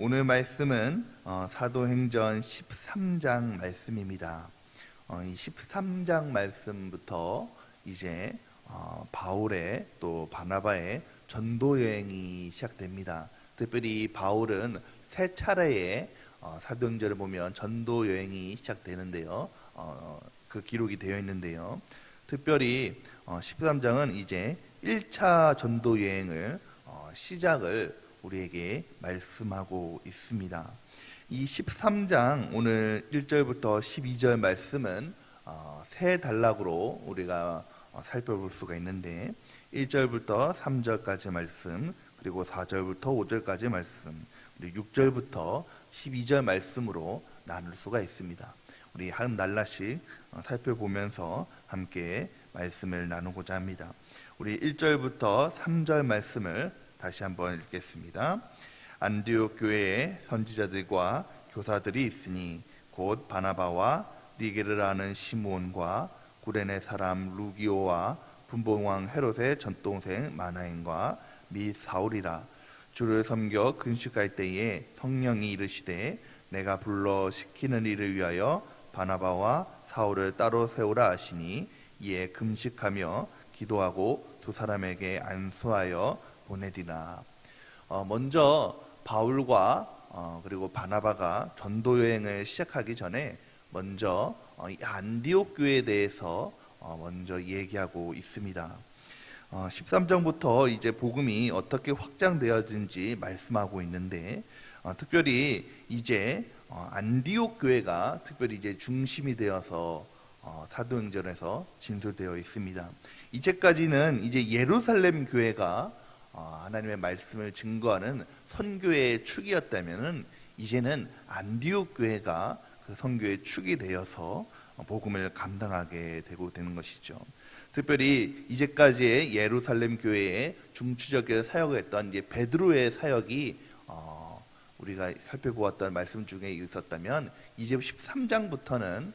오늘 말씀은 사도행전 13장 말씀입니다. 이 13장 말씀부터 이제 바울의 또 바나바의 전도 여행이 시작됩니다. 특별히 바울은 세 차례의 사도행전을 보면 전도 여행이 시작되는데요. 그 기록이 되어 있는데요. 특별히 13장은 이제 1차 전도 여행을 시작을 우리에게 말씀하고 있습니다. 이 13장 오늘 1절부터 12절 말씀은 세 단락으로 우리가 살펴볼 수가 있는데 1절부터 3절까지 말씀, 그리고 4절부터 5절까지 말씀, 그리고 6절부터 12절 말씀으로 나눌 수가 있습니다. 우리 한 날라씩 살펴보면서 함께 말씀을 나누고자 합니다. 우리 1절부터 3절 말씀을 다시 한번 읽겠습니다. 안디옥 교회에 선지자들과 교사들이 있으니 곧 바나바와 니게르를 아는 시므온과 구레네 사람 루기오와 분봉왕 헤롯의 전동생 마나엔과 및 사울이라. 주를 섬겨 근식할 때에 성령이 이르시되 내가 불러 시키는 일을 위하여 바나바와 사울을 따로 세우라 하시니 이에 금식하며 기도하고 두 사람에게 안수하여 보내리라. 먼저 바울과 그리고 바나바가 전도 여행을 시작하기 전에 먼저 안디옥 교회에 대해서 먼저 얘기하고 있습니다. 13장부터 이제 복음이 어떻게 확장되어진지 말씀하고 있는데 특별히 이제 안디옥 교회가 특별히 이제 중심이 되어서 사도행전에서 진술되어 있습니다. 이제까지는 이제 예루살렘 교회가 하나님의 말씀을 증거하는 선교의 축이었다면은 이제는 안디옥 교회가 그 선교의 축이 되어서 복음을 감당하게 되는 것이죠. 특별히 이제까지의 예루살렘 교회의 중추적인 사역을 했던 이제 베드로의 사역이 우리가 살펴보았던 말씀 중에 있었다면 이제 13장부터는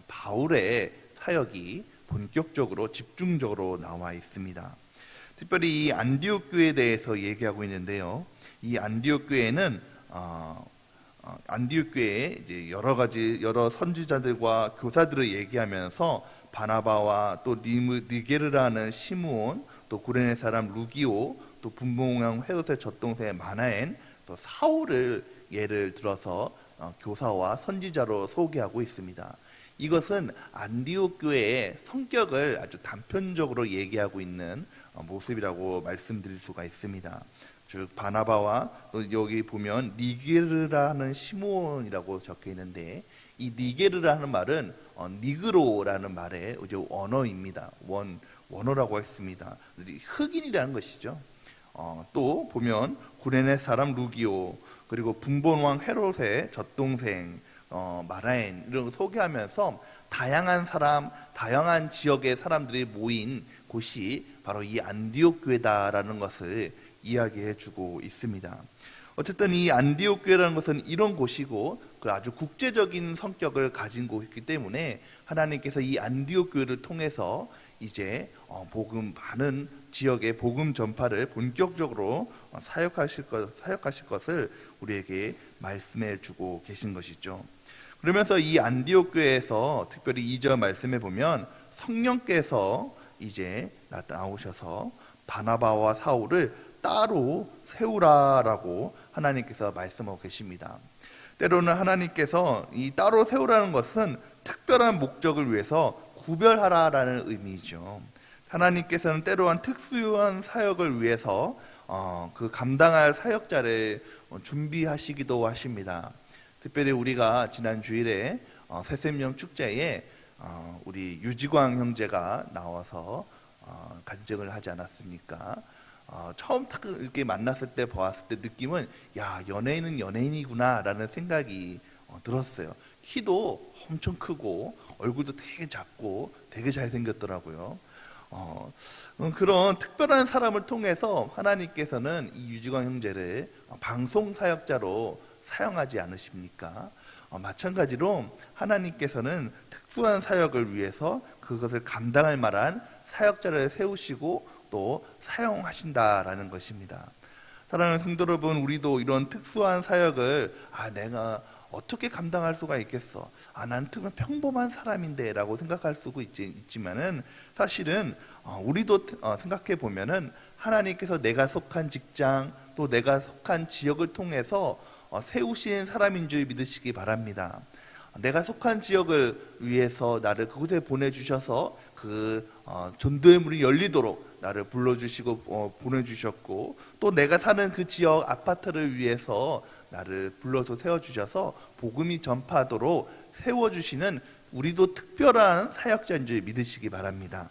바울의 사역이 본격적으로 집중적으로 나와 있습니다. 특별히 이 안디옥 교회에 대해서 얘기하고 있는데요. 이 안디옥 교회는 안디옥 교회에 이제 여러 선지자들과 교사들을 얘기하면서 바나바와 또 니게르라는 시므온, 또 구레네 사람 루기오, 또 분봉왕 헤롯의 젖동생 마나엔, 또 사울을 예를 들어서 교사와 선지자로 소개하고 있습니다. 이것은 안디옥 교회의 성격을 아주 단편적으로 얘기하고 있는 모습이라고 말씀드릴 수가 있습니다. 즉 바나바와 또 여기 보면 니게르라는 시므온이라고 적혀 있는데 이 니게르라는 말은 니그로라는 말의 이제 원어입니다. 원어라고 했습니다. 흑인이라는 것이죠. 또 보면 구레네 사람 루기오, 그리고 분본왕 헤롯의 젖동생 마라엔 이런 거 소개하면서 다양한 사람, 다양한 지역의 사람들이 모인 곳이 바로 이 안디옥 교회다라는 것을 이야기해주고 있습니다. 어쨌든 이 안디옥 교회라는 것은 이런 곳이고 아주 국제적인 성격을 가진 곳이기 때문에 하나님께서 이 안디옥 교회를 통해서 이제 많은 지역의 복음 전파를 본격적으로 사역하실 것을 우리에게 말씀해주고 계신 것이죠. 그러면서 이 안디옥 교회에서 특별히 2절 말씀에 보면 성령께서 이제 나오셔서 바나바와 사울을 따로 세우라라고 하나님께서 말씀하고 계십니다. 때로는 하나님께서 이 따로 세우라는 것은 특별한 목적을 위해서 구별하라라는 의미죠. 하나님께서는 때로한 특수한 사역을 위해서 그 감당할 사역자를 준비하시기도 하십니다. 특별히 우리가 지난 주일에 새샘령 축제에 우리 유지광 형제가 나와서 간증을 하지 않았습니까? 처음 딱 이렇게 만났을 때 보았을 때 느낌은 야, 연예인은 연예인이구나 라는 생각이 들었어요. 키도 엄청 크고 얼굴도 되게 작고 되게 잘생겼더라고요. 그런 특별한 사람을 통해서 하나님께서는 이 유지광 형제를 방송 사역자로 사용하지 않으십니까? 마찬가지로 하나님께서는 특수한 사역을 위해서 그것을 감당할 만한 사역자를 세우시고 또 사용하신다라는 것입니다. 사랑하는 성도 여러분, 우리도 이런 특수한 사역을 내가 어떻게 감당할 수가 있겠어? 난 정말 평범한 사람인데 라고 생각할 수도 있지만은 사실은 우리도 생각해 보면은 하나님께서 내가 속한 직장 또 내가 속한 지역을 통해서 세우신 사람인 줄 믿으시기 바랍니다. 내가 속한 지역을 위해서 나를 그곳에 보내주셔서 그 전도의 문이 열리도록 나를 불러주시고 보내주셨고, 또 내가 사는 그 지역 아파트를 위해서 나를 불러서 세워주셔서 복음이 전파하도록 세워주시는 우리도 특별한 사역자인 줄 믿으시기 바랍니다.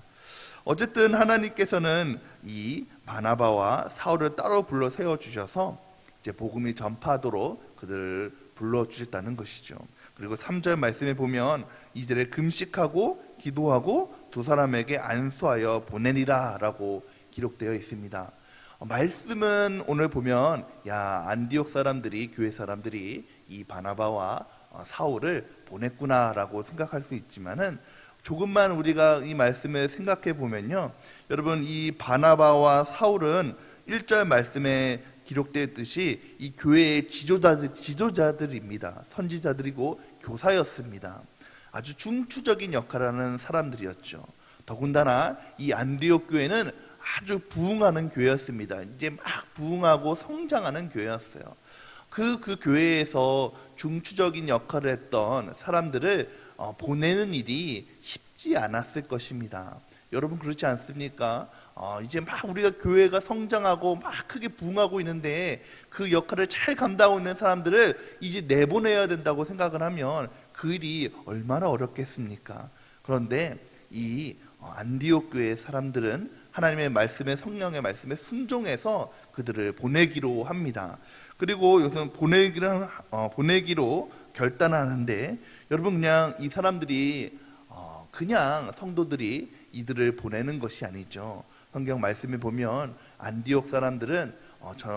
어쨌든 하나님께서는 이 바나바와 사울을 따로 불러 세워주셔서 이제 복음이 전파하도록 그들을 불러주셨다는 것이죠. 그리고 3절 말씀에 보면 이들에 금식하고 기도하고 두 사람에게 안수하여 보내니라 라고 기록되어 있습니다. 말씀은 오늘 보면 안디옥 사람들이, 교회 사람들이 이 바나바와 사울을 보냈구나 라고 생각할 수 있지만은, 조금만 우리가 이 말씀을 생각해 보면요, 여러분, 이 바나바와 사울은 1절 말씀에 기록되었듯이 이 교회의 지도자들입니다. 선지자들이고 교사였습니다. 아주 중추적인 역할을 하는 사람들이었죠. 더군다나 이 안디옥 교회는 아주 부흥하는 교회였습니다. 이제 막 부흥하고 성장하는 교회였어요. 그 교회에서 중추적인 역할을 했던 사람들을 보내는 일이 쉽지 않았을 것입니다. 여러분, 그렇지 않습니까? 이제 막 우리가 교회가 성장하고 막 크게 부흥하고 있는데 그 역할을 잘 감당하고 있는 사람들을 이제 내보내야 된다고 생각을 하면 그 일이 얼마나 어렵겠습니까? 그런데 이 안디옥 교회의 사람들은 하나님의 말씀에, 성령의 말씀에 순종해서 그들을 보내기로 합니다. 그리고 요즘 보내기로 결단하는데, 여러분, 그냥 이 사람들이 그냥 성도들이 이들을 보내는 것이 아니죠. 성경 말씀에 보면 안디옥 사람들은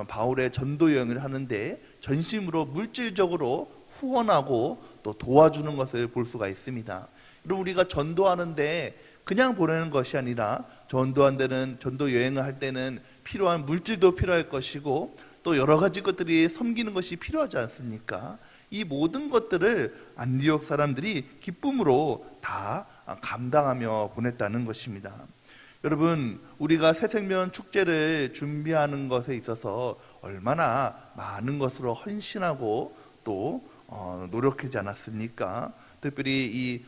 바울의 전도 여행을 하는데 전심으로 물질적으로 후원하고 또 도와주는 것을 볼 수가 있습니다. 여러분, 우리가 전도하는데 그냥 보내는 것이 아니라 전도 여행을 할 때는 필요한 물질도 필요할 것이고 또 여러 가지 것들이 섬기는 것이 필요하지 않습니까? 이 모든 것들을 안디옥 사람들이 기쁨으로 다 감당하며 보냈다는 것입니다. 여러분, 우리가 새생명 축제를 준비하는 것에 있어서 얼마나 많은 것으로 헌신하고 또 노력하지 않았습니까? 특별히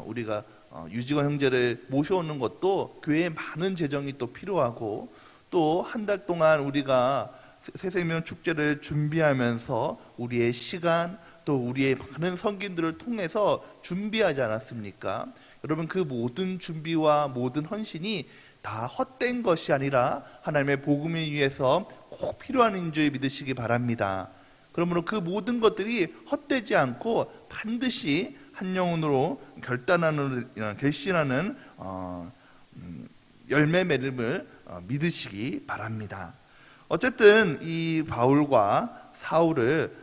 우리가 유지건 형제를 모셔오는 것도 교회에 많은 재정이 또 필요하고, 또 한 달 동안 우리가 새생명 축제를 준비하면서 우리의 시간 또 우리의 많은 성gin들을 통해서 준비하지 않았습니까? 여러분, 그 모든 준비와 모든 헌신이 다 헛된 것이 아니라 하나님의 복음을 위해서 꼭 필요한 인 줄 믿으시기 바랍니다. 그러므로 그 모든 것들이 헛되지 않고 반드시 한 영혼으로 결신하는 열매 맺음을 믿으시기 바랍니다. 어쨌든 이 바울과 사울을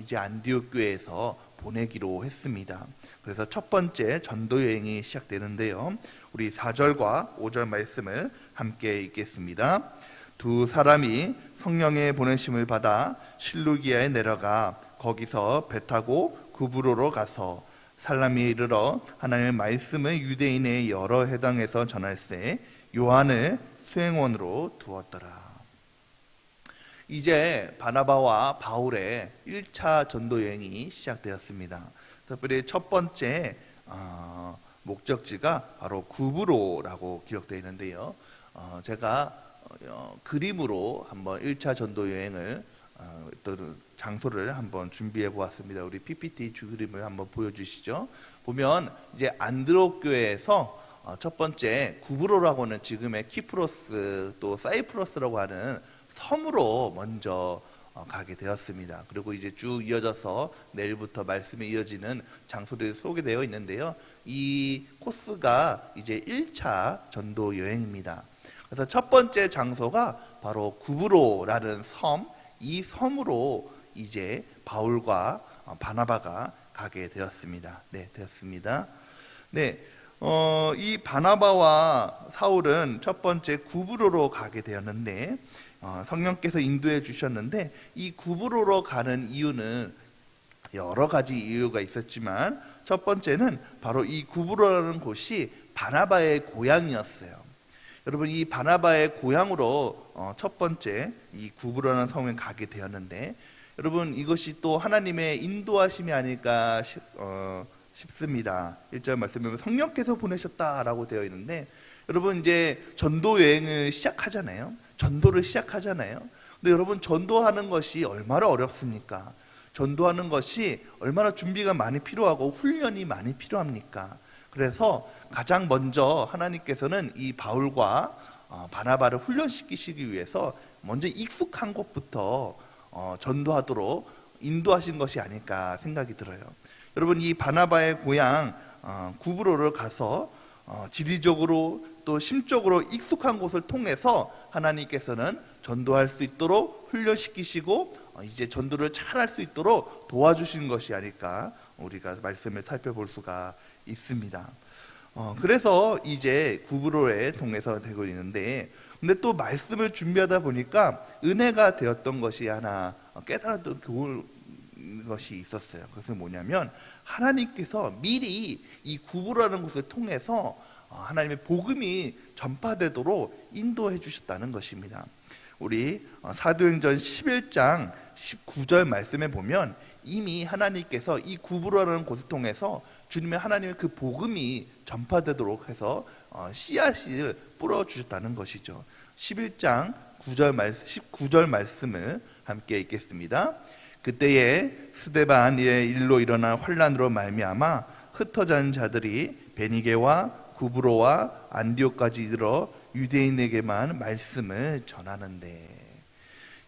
이제 안디옥 교회에서 보내기로 했습니다. 그래서 첫 번째 전도 여행이 시작되는데요. 우리 4절과 5절 말씀을 함께 읽겠습니다. 두 사람이 성령의 보내심을 받아 실루기아에 내려가 거기서 배 타고 구브로로 가서 살라미에 이르러 하나님의 말씀을 유대인의 여러 해당에서 전할세 요한을 수행원으로 두었더라. 이제 바나바와 바울의 1차 전도 여행이 시작되었습니다. 특별히 첫 번째 목적지가 바로 구브로라고 기록되어 있는데요. 제가 그림으로 한번 1차 전도 여행을 장소를 한번 준비해 보았습니다. 우리 PPT 그림을 한번 보여주시죠. 보면 이제 안드록 교회에서 첫 번째 구브로라고 하는 지금의 키프로스 또 사이프러스라고 하는 섬으로 먼저 가게 되었습니다. 그리고 이제 쭉 이어져서 내일부터 말씀이 이어지는 장소들이 소개되어 있는데요. 이 코스가 이제 1차 전도 여행입니다. 그래서 첫 번째 장소가 바로 구브로라는 섬, 이 섬으로 이제 바울과 바나바가 가게 되었습니다. 네, 되었습니다. 네, 이 바나바와 사울은 첫 번째 구브로로 가게 되었는데, 성령께서 인도해 주셨는데, 이 구브로로 가는 이유는 여러 가지 이유가 있었지만 첫 번째는 바로 이 구브로라는 곳이 바나바의 고향이었어요. 여러분, 이 바나바의 고향으로 첫 번째 이 구브로라는 성에 가게 되었는데, 여러분, 이것이 또 하나님의 인도하심이 아닐까 싶습니다. 1절 말씀에 보면 성령께서 보내셨다라고 되어 있는데, 여러분, 이제 전도 여행을 시작하잖아요. 전도를 시작하잖아요. 근데 여러분, 전도하는 것이 얼마나 어렵습니까? 전도하는 것이 얼마나 준비가 많이 필요하고 훈련이 많이 필요합니까? 그래서 가장 먼저 하나님께서는 이 바울과 바나바를 훈련시키시기 위해서 먼저 익숙한 곳부터 전도하도록 인도하신 것이 아닐까 생각이 들어요. 여러분, 이 바나바의 고향 구브로를 가서 지리적으로 또 심적으로 익숙한 곳을 통해서 하나님께서는 전도할 수 있도록 훈련시키시고 이제 전도를 잘할 수 있도록 도와주신 것이 아닐까, 우리가 말씀을 살펴볼 수가 있습니다. 그래서 이제 구브로에 통해서 되고 있는데, 근데 또 말씀을 준비하다 보니까 은혜가 되었던 것이 하나 깨달았던 좋은 것이 있었어요. 그것은 뭐냐면, 하나님께서 미리 이 구브로라는 곳을 통해서 하나님의 복음이 전파되도록 인도해 주셨다는 것입니다. 우리 사도행전 11장 19절 말씀에 보면 이미 하나님께서 이 구브로라는 곳을 통해서 주님의 하나님의 그 복음이 전파되도록 해서 씨앗을 뿌려주셨다는 것이죠. 11장 19절 말씀을 함께 읽겠습니다. 그때에 스데반의 일로 일어난 환난으로 말미암아 흩어진 자들이 베니게와 구브로와 안디옥까지 이르러 유대인에게만 말씀을 전하는데,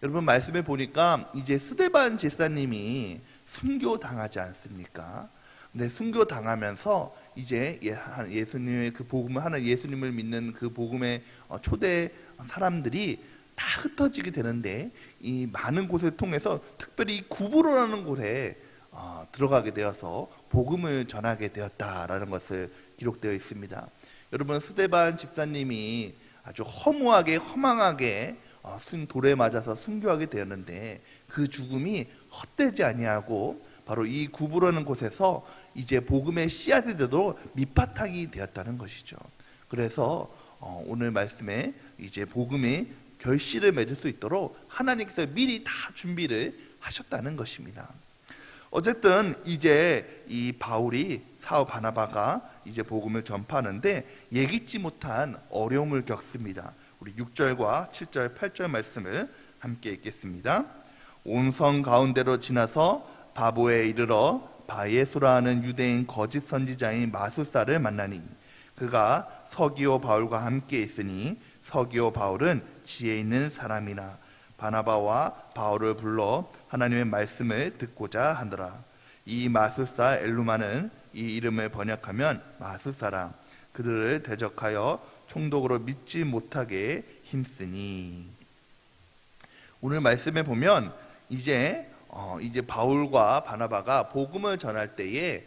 여러분, 말씀에 보니까 이제 스데반 제사님이 순교당하지 않습니까? 근데 순교당하면서 이제 예수님의 그 복음을 하는, 예수님을 믿는 그 복음의 초대 사람들이 다 흩어지게 되는데, 이 많은 곳을 통해서 특별히 이 구브로라는 곳에 들어가게 되어서 복음을 전하게 되었다라는 것을 기록되어 있습니다. 여러분, 스데반 집사님이 아주 허무하게 허망하게 돌에 맞아서 순교하게 되었는데, 그 죽음이 헛되지 아니하고 바로 이 구브로라는 곳에서 이제 복음의 씨앗이 되도록 밑바탕이 되었다는 것이죠. 그래서 오늘 말씀에 이제 복음의 결실을 맺을 수 있도록 하나님께서 미리 다 준비를 하셨다는 것입니다. 어쨌든 이제 이 바울이 사울 바나바가 이제 복음을 전파하는데 예기치 못한 어려움을 겪습니다. 우리 6절과 7절, 8절 말씀을 함께 읽겠습니다. 온 성 가운데로 지나서 바보에 이르러 바예수라 하는 유대인 거짓 선지자인 마술사를 만나니 그가 서기오 바울과 함께 있으니 서기오 바울은 지혜 있는 사람이나 바나바와 바울을 불러 하나님의 말씀을 듣고자 하더라. 이 마술사 엘루마는 이 이름을 번역하면 마술사라. 그들을 대적하여 총독으로 믿지 못하게 힘쓰니. 오늘 말씀에 보면 이제 바울과 바나바가 복음을 전할 때에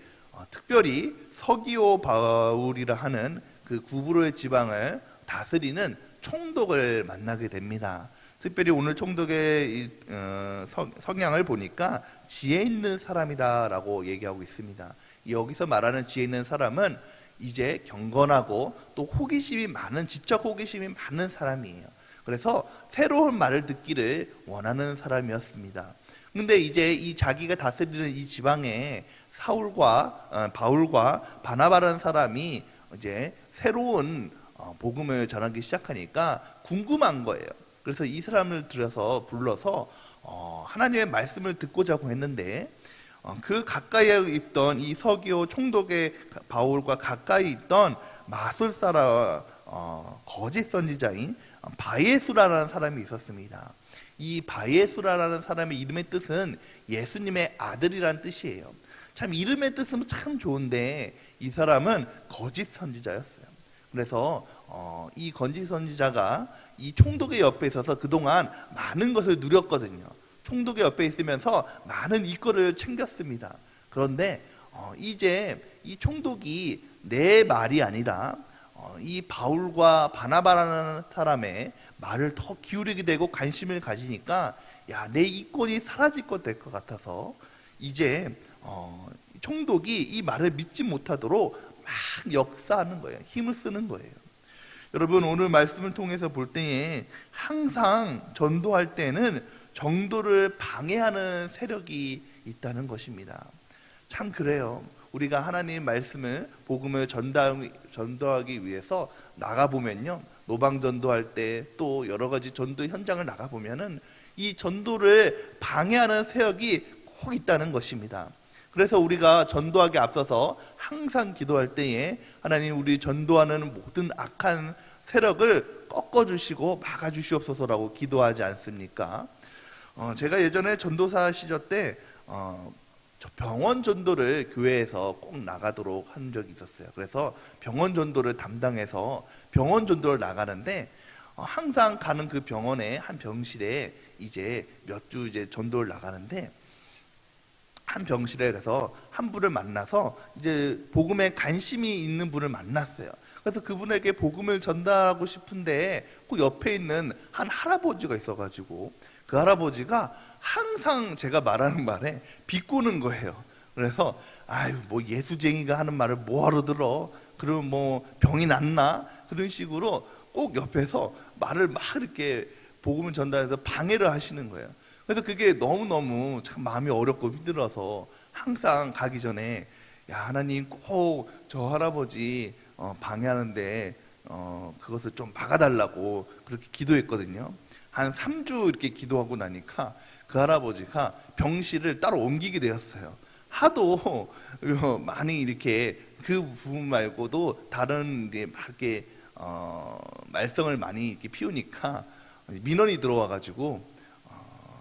특별히 서기오 바울이라 하는 그 구브로의 지방을 다스리는 총독을 만나게 됩니다. 특별히 오늘 총독의 성향을 보니까 지혜 있는 사람이다라고 얘기하고 있습니다. 여기서 말하는 지혜 있는 사람은 이제 경건하고 또 호기심이 많은, 지적 호기심이 많은 사람이에요. 그래서 새로운 말을 듣기를 원하는 사람이었습니다. 근데 이제 이 자기가 다스리는 이 지방에 바울과 바나바라는 사람이 이제 새로운 복음을 전하기 시작하니까 궁금한 거예요. 그래서 이 사람을 불러서 하나님의 말씀을 듣고자 했는데, 그 가까이에 있던 이 서기오 총독의 바울과 가까이 있던 마술사라 거짓 선지자인 바예수라는 사람이 있었습니다. 이 바예수라는 사람의 이름의 뜻은 예수님의 아들이라는 뜻이에요. 참 이름의 뜻은 참 좋은데 이 사람은 거짓 선지자였어요. 그래서 이 거짓 선지자가 이 총독의 옆에 있어서 그동안 많은 것을 누렸거든요. 총독의 옆에 있으면서 많은 이권을 챙겼습니다. 그런데 이제 이 총독이 내 말이 아니라 이 바울과 바나바라는 사람의 말을 더 기울이게 되고 관심을 가지니까 야, 내 이권이 사라질 것 될 것 같아서 이제 총독이 이 말을 믿지 못하도록 막 역사하는 거예요. 힘을 쓰는 거예요. 여러분, 오늘 말씀을 통해서 볼 때에 항상 전도할 때는 전도를 방해하는 세력이 있다는 것입니다. 참 그래요. 우리가 하나님 말씀을, 복음을 전도하기 위해서 나가보면요, 노방 전도할 때 또 여러 가지 전도 현장을 나가보면은 이 전도를 방해하는 세력이 꼭 있다는 것입니다. 그래서 우리가 전도하기 앞서서 항상 기도할 때에 하나님, 우리 전도하는 모든 악한 세력을 꺾어주시고 막아주시옵소서라고 기도하지 않습니까? 제가 예전에 전도사 시절 때 병원 전도를 교회에서 꼭 나가도록 한 적이 있었어요. 그래서 병원 전도를 담당해서 병원 전도를 나가는데 항상 가는 그 병원의 한 병실에 이제 몇 주 이제 전도를 나가는데, 한 병실에 가서 한 분을 만나서 이제 복음에 관심이 있는 분을 만났어요. 그래서 그분에게 복음을 전달하고 싶은데 그 옆에 있는 한 할아버지가 있어가지고 그 할아버지가 항상 제가 말하는 말에 비꼬는 거예요. 그래서 아유, 뭐 예수쟁이가 하는 말을 뭐하러 들어? 그러면 뭐 병이 낫나? 그런 식으로 꼭 옆에서 말을 막 이렇게 복음을 전달해서 방해를 하시는 거예요. 그래서 그게 너무너무 참 마음이 어렵고 힘들어서 항상 가기 전에 야, 하나님 꼭 저 할아버지 방해하는데 그것을 좀 막아달라고 그렇게 기도했거든요. 한 3주 이렇게 기도하고 나니까 그 할아버지가 병실을 따로 옮기게 되었어요. 하도 많이 이렇게 그 부분 말고도 다른 이제 막 이렇게 말썽을 많이 이렇게 피우니까 민원이 들어와가지고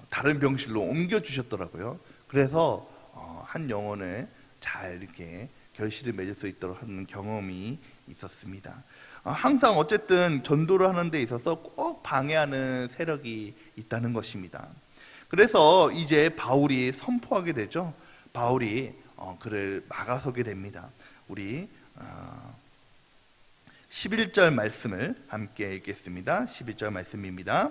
다른 병실로 옮겨 주셨더라고요. 그래서 한 영혼을 잘 이렇게 결실을 맺을 수 있도록 하는 경험이 있었습니다. 항상 어쨌든 전도를 하는 데 있어서 꼭 방해하는 세력이 있다는 것입니다. 그래서 이제 바울이 선포하게 되죠. 바울이 그를 막아서게 됩니다. 우리 11절 말씀을 함께 읽겠습니다. 11절 말씀입니다.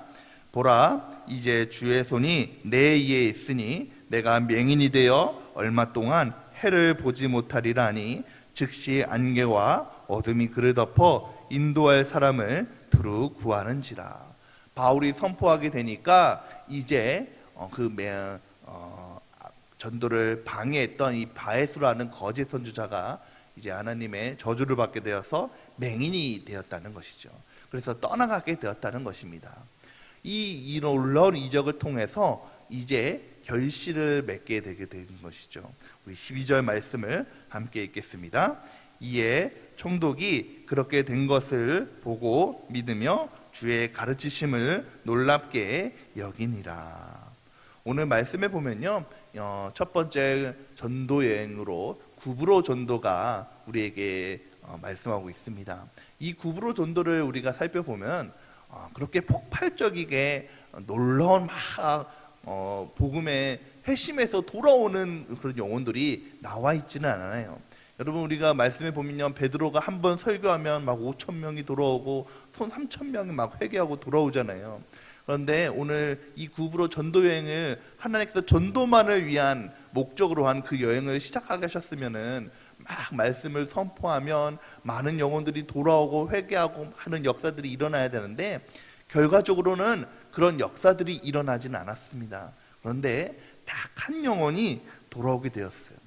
보라, 이제 주의 손이 내 위에 있으니 내가 맹인이 되어 얼마 동안 해를 보지 못하리라 하니 즉시 안개와 어둠이 그를 덮어 인도할 사람을 두루 구하는지라. 바울이 선포하게 되니까 이제 전도를 방해했던 이 바에수라는 거짓 선지자가 이제 하나님의 저주를 받게 되어서 맹인이 되었다는 것이죠. 그래서 떠나가게 되었다는 것입니다. 이 놀라운 이적을 통해서 이제 결실을 맺게 되게 된 것이죠. 우리 12절 말씀을 함께 읽겠습니다. 이에 총독이 그렇게 된 것을 보고 믿으며 주의 가르치심을 놀랍게 여기니라. 오늘 말씀에 보면요, 첫 번째 전도 여행으로 구브로 전도가 우리에게 말씀하고 있습니다. 이 구브로 전도를 우리가 살펴보면 그렇게 폭발적이게 놀라운 복음의 회심에서 돌아오는 그런 영혼들이 나와 있지는 않아요. 여러분, 우리가 말씀에 보면요, 베드로가 한 번 설교하면 막 5,000명이 돌아오고 손 3,000명이 막 회개하고 돌아오잖아요. 그런데 오늘 이 구브로 전도 여행을 하나님께서 전도만을 위한 목적으로 한 그 여행을 시작하게 하셨으면은 막 말씀을 선포하면 많은 영혼들이 돌아오고 회개하고 하는 역사들이 일어나야 되는데 결과적으로는 그런 역사들이 일어나진 않았습니다. 그런데 딱 한 영혼이 돌아오게 되었어요.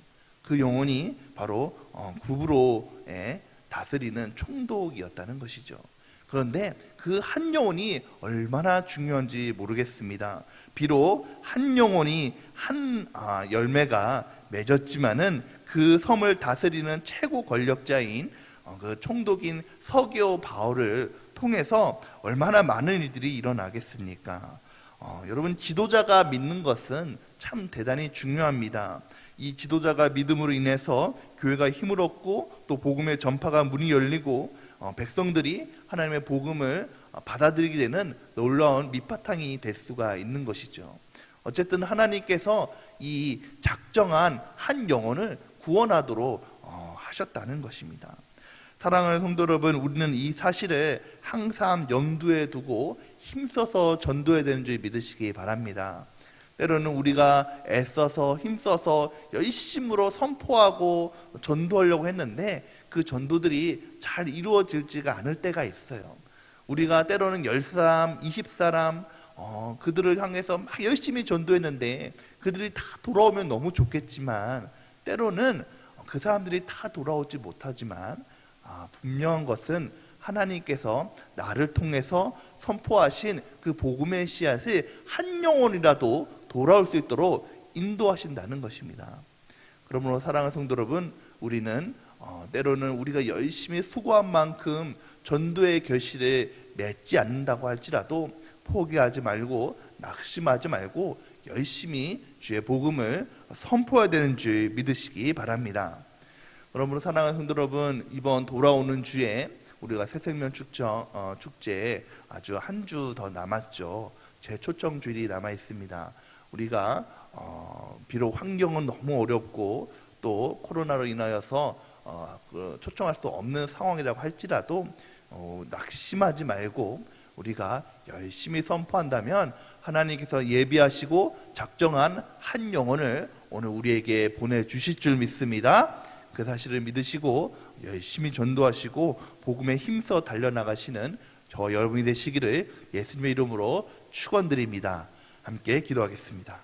그 영혼이 바로 구브로에 다스리는 총독이었다는 것이죠. 그런데 그 한 영혼이 얼마나 중요한지 모르겠습니다. 비록 한 영혼이 한 열매가 맺었지만은 그 섬을 다스리는 최고 권력자인 그 총독인 서기오 바울을 통해서 얼마나 많은 일들이 일어나겠습니까? 여러분, 지도자가 믿는 것은 참 대단히 중요합니다. 이 지도자가 믿음으로 인해서 교회가 힘을 얻고 또 복음의 전파가 문이 열리고 백성들이 하나님의 복음을 받아들이게 되는 놀라운 밑바탕이 될 수가 있는 것이죠. 어쨌든 하나님께서 이 작정한 한 영혼을 구원하도록 하셨다는 것입니다. 사랑하는 성도 여러분, 우리는 이 사실을 항상 염두에 두고 힘써서 전도해야 되는 줄 믿으시기 바랍니다. 때로는 우리가 애써서 힘써서 열심으로 선포하고 전도하려고 했는데 그 전도들이 잘 이루어질지가 않을 때가 있어요. 우리가 때로는 10사람, 20사람 그들을 향해서 막 열심히 전도했는데 그들이 다 돌아오면 너무 좋겠지만 때로는 그 사람들이 다 돌아오지 못하지만 분명한 것은 하나님께서 나를 통해서 선포하신 그 복음의 씨앗이 한 영혼이라도 돌아올 수 있도록 인도하신다는 것입니다. 그러므로 사랑하는 성도 여러분, 우리는 때로는 우리가 열심히 수고한 만큼 전도의 결실을 맺지 않는다고 할지라도 포기하지 말고 낙심하지 말고 열심히 주의 복음을 선포해야 되는 줄 믿으시기 바랍니다. 그러므로 사랑하는 성도 여러분, 이번 돌아오는 주에 우리가 새생명 축제에 아주 한 주 더 남았죠. 제 초청 주일이 남아 있습니다. 우리가 비록 환경은 너무 어렵고 또 코로나로 인하여서 초청할 수 없는 상황이라고 할지라도 낙심하지 말고 우리가 열심히 선포한다면 하나님께서 예비하시고 작정한 한 영혼을 오늘 우리에게 보내주실 줄 믿습니다. 그 사실을 믿으시고 열심히 전도하시고 복음에 힘써 달려나가시는 저 여러분이 되시기를 예수님의 이름으로 축원드립니다. 함께 기도하겠습니다.